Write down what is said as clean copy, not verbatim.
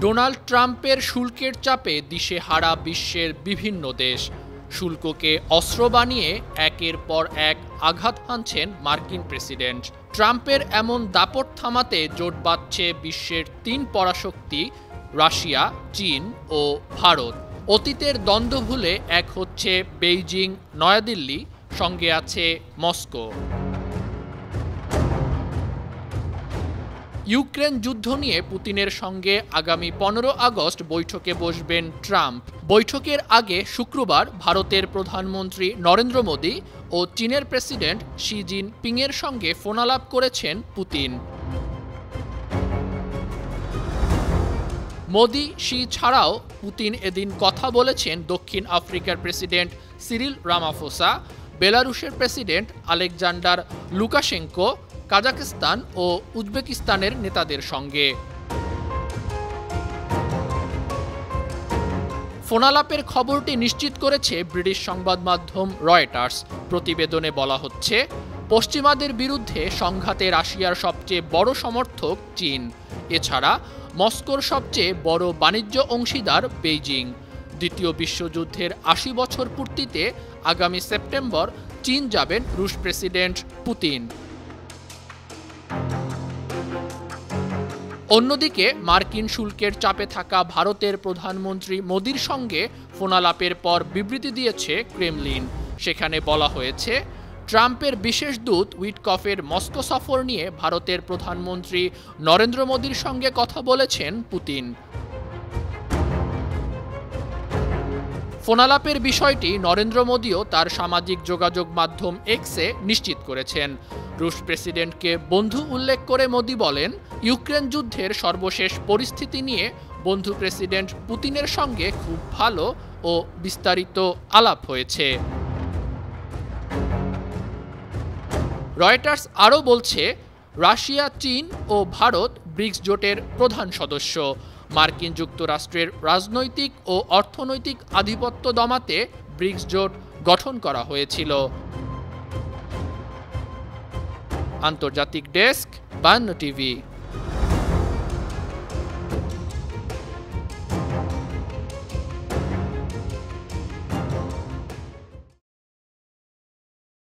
Donald ট্রাম্পের শুল্কের চাপে দিশেহারা বিশ্বের বিভিন্ন দেশ। শুল্ককে অস্ত্র বানিয়ে একের পর এক আঘাত হানছেন মার্কিন প্রেসিডেন্ট। ট্রাম্পের এমন দাপট থামাতে জোট বাঁধছে বিশ্বের তিন পরাশক্তি রাশিয়া, চীন ও ভারত। অতীতের দ্বন্দ্ব ভুলে এক হচ্ছে বেইজিং, নয়াদিল্লি, সঙ্গে আছে মস্কো। ইউক্রেন যুদ্ধ নিয়ে পুতিনের সঙ্গে আগামী 15 আগস্ট বৈঠকে বসবেন ট্রাম্প। বৈঠকের আগে শুক্রবার ভারতের প্রধানমন্ত্রী নরেন্দ্র মোদি ও চীনের প্রেসিডেন্ট শি জিনপিংয়ের সঙ্গে ফোনালাপ করেছেন পুতিন। মোদি, শি ছাড়াও পুতিন এদিন কথা বলেছেন দক্ষিণ আফ্রিকার প্রেসিডেন্ট সিরিল রামাফোসা, বেলারুশের প্রেসিডেন্ট আলেকজান্ডার লুকাশেঙ্কো, কাজাখস্তান ও উজবেকিস্তানের নেতাদের সঙ্গে। ফোনালাপের খবরটি নিশ্চিত করেছে ব্রিটিশ সংবাদ মাধ্যম রয়টার্স। প্রতিবেদনে বলা হচ্ছে, পশ্চিমাদের বিরুদ্ধে সংঘাতে রাশিয়ার সবচেয়ে বড় সমর্থক চীন। এছাড়া মস্কোর সবচেয়ে বড় বাণিজ্য অংশীদার বেইজিং। দ্বিতীয় বিশ্বযুদ্ধের ৮০ বছর পূর্তিতে আগামী সেপ্টেম্বর চীন যাবেন রুশ প্রেসিডেন্ট পুতিন। অন্যদিকে মার্কিন শুল্কের চাপে থাকা ভারতের প্রধানমন্ত্রী মোদির সঙ্গে ফোনালাপের পর বিবৃতি দিয়েছে ক্রেমলিন। সেখানে বলা হয়েছে, ট্রাম্পের বিশেষ দূত উইটকফের মস্কো সফর নিয়ে ভারতের প্রধানমন্ত্রী নরেন্দ্র মোদির সঙ্গে কথা বলেছেন পুতিন। ফোনালাপের বিষয়টি নরেন্দ্র মোদিও তার সামাজিক যোগাযোগ মাধ্যম এক্সে নিশ্চিত করেছেন। রুশ প্রেসিডেন্টকে বন্ধু উল্লেখ করে মোদি বলেন, ইউক্রেন যুদ্ধের সর্বশেষ পরিস্থিতি নিয়ে বন্ধু প্রেসিডেন্ট পুতিনের সঙ্গে খুব ভালো ও বিস্তারিত আলাপ হয়েছে। রয়টার্স আরও বলছে, রাশিয়া, চীন ও ভারত ব্রিক্স জোটের প্রধান সদস্য। মার্কিন যুক্তরাষ্ট্রের রাজনৈতিক ও অর্থনৈতিক আধিপত্য দমাতে ব্রিক্স জোট গঠন করা হয়েছিল। আন্তর্জাতিক ডেস্ক, 52 টিভি।